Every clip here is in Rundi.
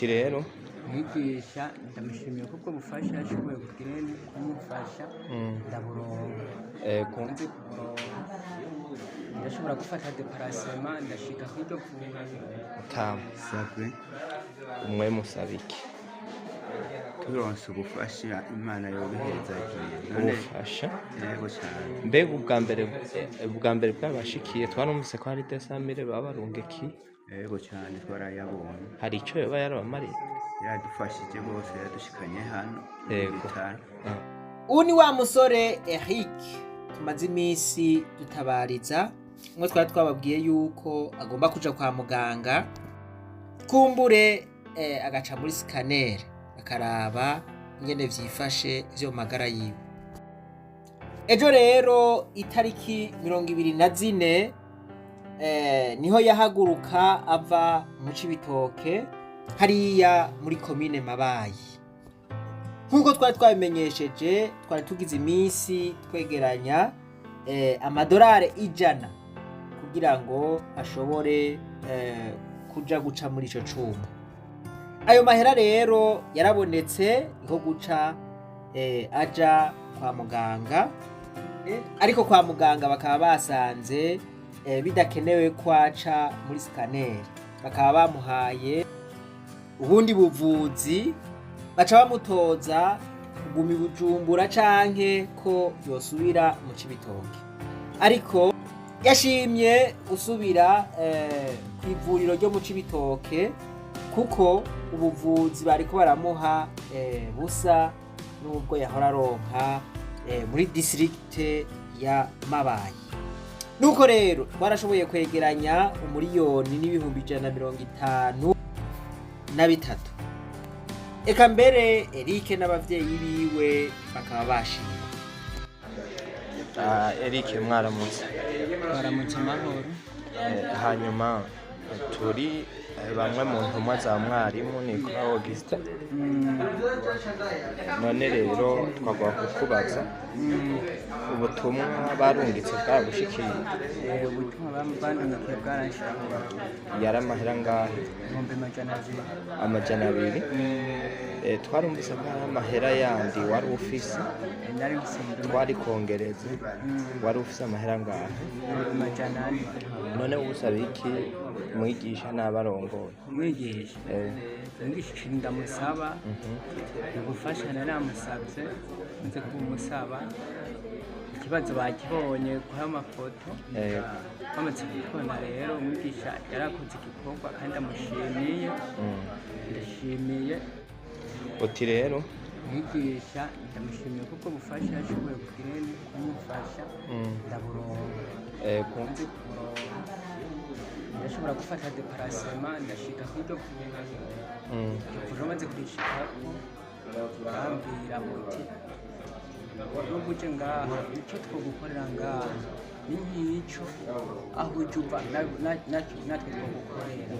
uti rero mwigisha ndamushimiye kuko bufasha yashoboye kugira kumufasha ndaburonka kunzi ndashobora gufata deparasema ndashika kw'iryo tamu Sabwe umwe musabiki turonse ubufasha Imana yobihezagiye ubufasha yego cyane mbega ubwa mbere bwabashikiye twarumvise ko hari desamire baba barungiki yego cyane twarayabonye hari icyo yoba yarabamariye yaradufashije bose yadushikanye hano yego ubu ni wa musore Eric tumaze iminsi dutabariza mwe twari twababwiye yuko agomba kuja kwa muganga kumbure agaca muri scanner akaraba ingene vyifashe vyo magara yiwe. Ejo rero itariki 24 niho yahaguruka ava mu Cibitoke hariya muri komine Mabayi. Nkuko twari twabimenyesheje twari tugize iminsi twegeranya amadolari 100 kugira ngo ashobore kuja guca muri ico cuma. Ayo mahera rero yarabonetse iho guca aja kwa muganga, ariko kwa muganga bakaba basanze bidakenewe kwaca muri scanner, bakaba bamuhaye ubundi buvuzi baca bamutoza kuguma i Bujumbura canke ko yosubira mu Cibitoke. Ariko yashimye gusubira kw'ivuriro ryo mu Cibitoke kuko ubuvuzi bariko baramuha busa nubwo yahora aronka muri district ya Mabayi. Nuko rero twarashoboye kwegeranya umuriyoni n'ibihumbi 153. Eka mbere Eric n'abavyeyi biwe bakaba bashimye. Eric mwaramutse amahoro. hanyuma turi bamwe mu ntumwa za mwarimu ni kwa Auguste. None rero twagwa kukubaza ubutumwa barungitse bwabushikiye ubutumwa bandungikiye bwaranshira yari amahera ngahe? Amajana abiri. Twarumvise ko hari amahera yandi wari ufise twari kongereza wari ufise amahera ngahe? None usaba iki mwigisha n'abarongoye? Umwigisha umwigisha ndamusaba gufasha namusabye nze kumusaba ikibazo bakibonye kwa amafoto bamaze kubona rero umwigisha yarakoze igikorwa kandi amushimiye ndashimiye. Uti rero mwigisha ndamushimiye kuko bufasha yashoboye kugira kumufasha ndaburonka kunzi ndashobora gufata deparasema ndashika kw'iryo kuva maze kurishikako barambwira muti nubwo uje ngaha icyo twogukorera ngaha ni nk'icyo aho uje uva natwe twogukorera.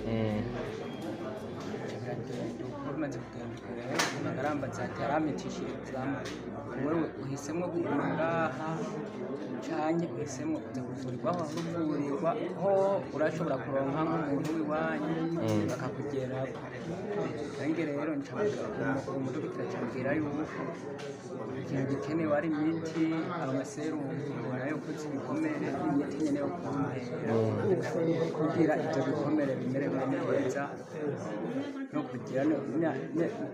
Maze kugenda kure magarambaza ati aramitishirizamu wewe uhisemwo kuguma ngaha canke uhisemwo kuza kuvurirwa aho uvurirwa ho urashobora kuronka nk'umuntu w'iwanyu bakakugerako. Nange rero umudugu kiracambwira yuko ikintu gikenewe ari imiti amaserumu nayo kuzi ibikomere imiti nyene yo kumpera kugira ivyo bikomere bimererwe neza no kugira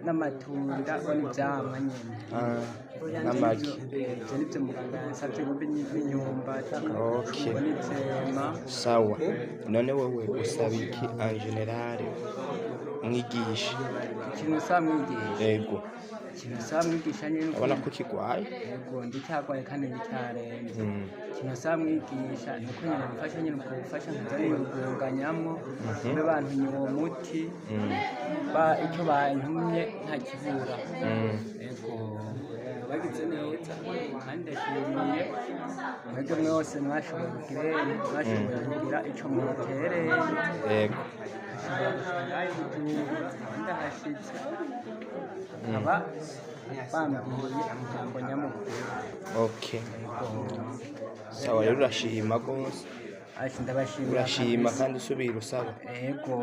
n'amatunda n'ivyamwa nyene n'amagi. ivyo nivyo muganga yansavye n'imyumbati n'itsema. Sawa, none wewe usaba iki en general mwigisha? Ikintu usaba mwigisha? Yego. Ikintu usaba mwigisha nyene ubona ko kigwaye? Yego ndicyagwaye kandi ndicyaremvye. Ikintu usaba mwigisha nuko nyene mufasha nyene ukufasha nkazariyugunganyamwo mbe bantumye uwo muti icyo bantumye ntakibura. Yego bagize neza kandi ndashimiye mwebwe mwose mwashoboye kugira ico mutereye. Yego ndahashitse aba bambwiye amagambo nyamukuru. Okay. Sawa rero urashima gose? Ndabashimira. Urashima kandi usubira usaba? Yego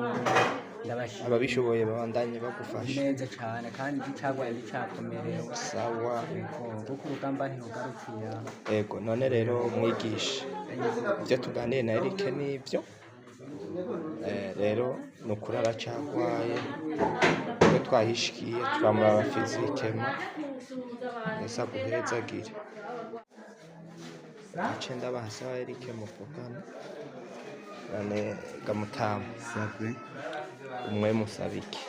ndabashimira ababishoboye babandanye bagufasha neza cyane kandi icagwaye bicakomerewe sawa kuko urugamba ntirugarukiye ego none rero mwigisha ibyo tuganiye na Eric nibyo rero nukuri aracagwaye iyo twahishikiye turamuraba fizikema esa guhezagire icenda bahasaba Eric muvugana none gamutamu sabwe umwe musabiki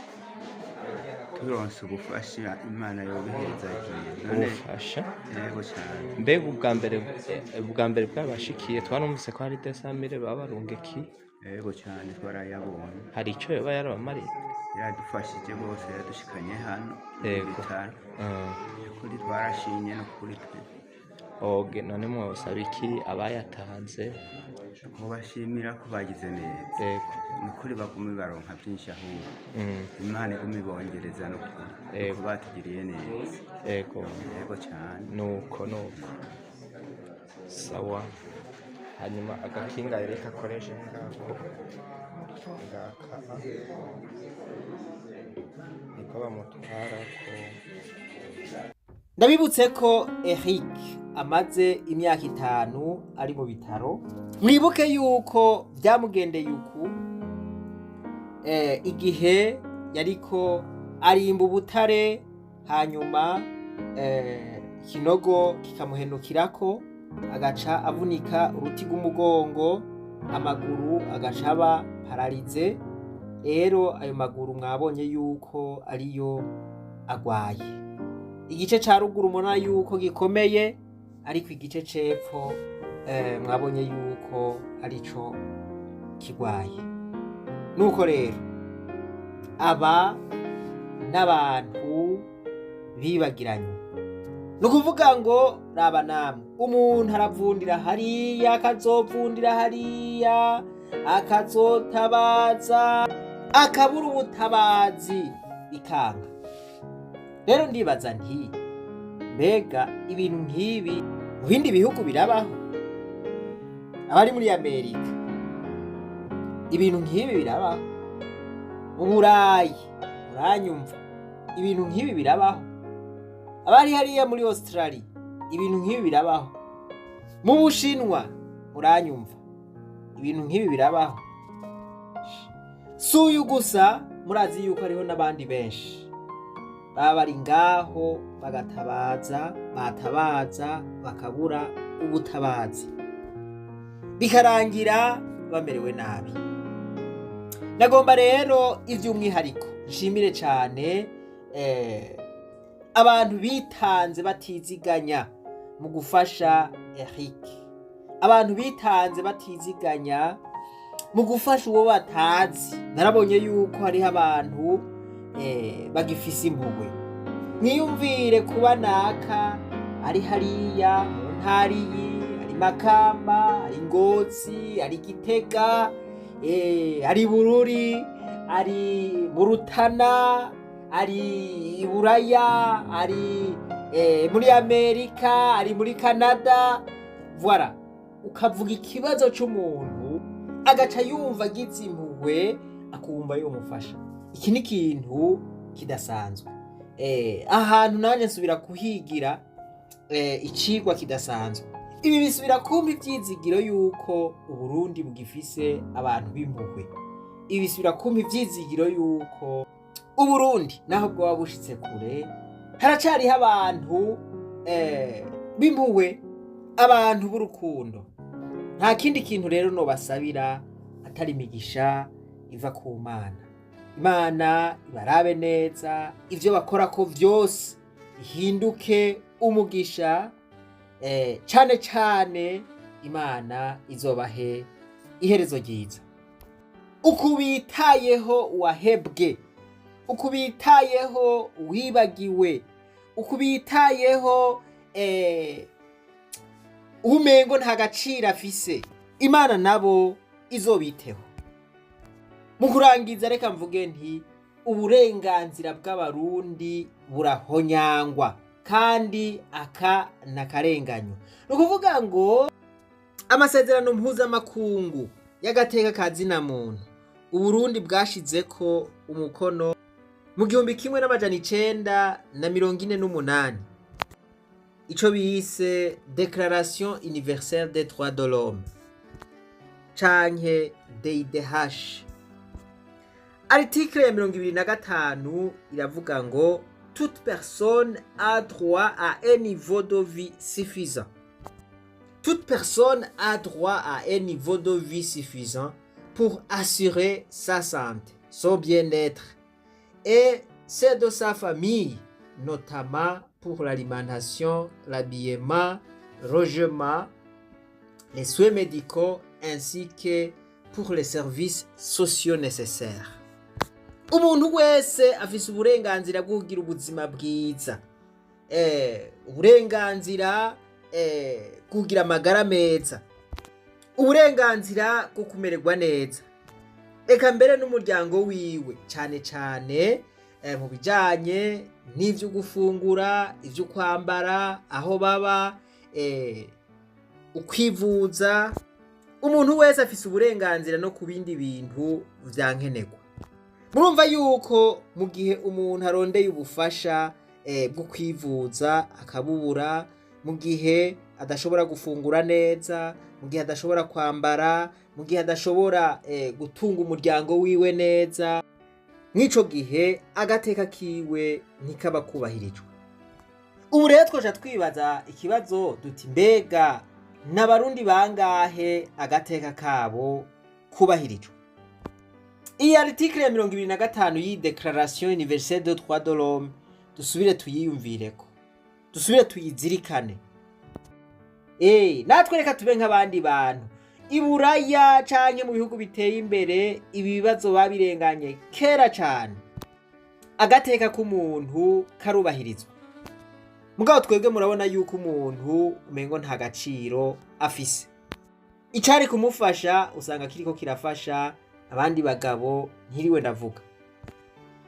turonse ubufasha imana yobihezagiye none ubufasha yego cyane mbega ubwa mbere bwabashikiye twanumvise ko hari desamire babarungiki yego cyane twarayabonye hari icyo yoba yarabamariye yaradufashije bose yadushikanye hano Yego. bitaro kuri twarashimye no kuri twe oge none mwosaba iki abayatanze mubashimira ko bagize neza yego nukuri bagume baronka byinshi ahubwo imana igume ibongereza no kuri Yego. ko batugiriye neza yego yego cyane nuko sawa hanyuma agakinga Eric akoreshe ngako ngaka niko bamutwara ko ndabibutse ko Eric amaze imyaka 5 ari mu bitaro. Mwibuke yuko byamugendeye uku igihe yariko arimba ubutare hanyuma ikinogo kikamuhenukirako agaca avunika uruti rw'umugongo amaguru agaca aba pararize. Rero ayo maguru mwabonye yuko ariyo agwaye. Igice ca ruguru mubona yuko gikomeye ariko igice cepfo mwabonye yuko arico kigwaye. Nuko rero aba n'abantu bibagiranywe. Nukuvuga ngo raba namwe umuntu aravundira hariya akazovundira hariya akazotabaza akabura ubutabazi bikanga. Rero ndibaza nti mbega ibintu nk'ibi mu bindi bihugu birabaho? Abari muri Amerika ibintu nk'ibi birabaho? Mu Burayi uranyumva ibintu nk'ibi birabaho? Abari hariya muri Australia ibintu nk'ibi birabaho? Mu Bushinwa uranyumva ibintu nk'ibi birabaho? Suyu gusa murazi yuko hariho n'abandi benshi baba bari ngaho batabaza bakabura ubutabazi bikarangira bamerewe nabi. Nagomba rero ivy'umwihariko nshimire cyane abantu bitanze batiziganya mu gufasha Eric, abantu bitanze batiziganya mu gufasha uwo batazi. Narabonye yuko hariho abantu bagifise impuhwe. Mwiyumvire kuba naka ari hariya mu ntariyi, ari Makamba, ari Ngozi, ari Gitega, ari Bururi, ari Burutana, ari Buraya, ari muri Amerika, ari muri Canada. Voilà, ukavuga ikibazo c'umuntu agaca yumva agize impuhwe akumva yomufasha. Iki ni ikintu kidasanzwe. Ahantu nanje nsubira kuhigira icigwa kidasanzwe. Ibi bisubira kumpa ivyizigiro yuko Uburundi bugifise abantu b'impuhwe. Ibi bisubira kumpa ivyizigiro yuko Uburundi naho bwoba bushitse kure haracariho abantu b'impuhwe, abantu b'urukundo. Nta kindi kintu rero nobasabira atari imigisha iva ku Mana. Imana ibarabe neza, ivyo bakora ko vyose ihinduke umugisha. Cane cane Imana izobahe iherezo ryiza. Ukubitayeho wahebwe, ukubitayeho wibagiwe, ukubitayeho umengo nta gaciro afise, Imana nabo izobiteho. Mu kurangiza reka mvuge nti uburenganzira bw'abarundi burahonyangwa kandi aka nakarenganyo. Nukuvuga ngo amasezerano mpuzamakungu y'agateka ka zina muntu Uburundi bwashizeko umukono mu 1948 ico bise Déclaration universelle des droits de l'homme canke DIDH. Article ya 25 iravuga ngo toute personne a droit à un niveau de vie suffisant. Toute personne a droit à un niveau de vie suffisant pour assurer sa santé, son bien-être et celle de sa famille, notamment pour l'alimentation, l'habillement, le logement, les soins médicaux ainsi que pour les services sociaux nécessaires. Umuntu wese afise uburenganzira bwo kugira ubuzima bwiza, uburenganzira kugira amagara meza, uburenganzira bwo kumererwa neza, eka mbere n'umuryango wiwe, cyane cyane mu bijanye n'ivyo gufungura, ivyo kwambara, aho baba, ukwivuza. Umuntu wese afise uburenganzira no ku bindi bintu vyankenerwa. Murumva yuko mu gihe umuntu arondeye ubufasha bwo kwivuza akabubura, mu gihe adashobora gufungura neza, mu gihe adashobora kwambara, mu gihe adashobora gutunga umuryango wiwe neza, mw'ico gihe agateka kiwe ntikaba kubahirijwe. Ubu rero twoja twibaza ikibazo duti mbega n'abarundi bangahe agateka kabo kubahirijwe? Iyi article ya 25 y'i Déclaration universelle des droits de l'homme dusubire tuyiyumvireko, dusubire tuyizirikane. Natwe reka tube nk'abandi bantu. I Buraya canke mu bihugu biteye imbere ibi bibazo babirenganye kera cane. Agateka k'umuntu karubahirizwa. Mugabo twebwe murabona yuko umuntu umengo nta gaciro afise. Icari kumufasha usanga kiriko kirafasha abandi bagabo ntiriwe ndavuga.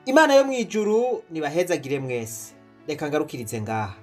Imana yo mwijuru nibahezagire mwese. Reka ngarukirize ngaha.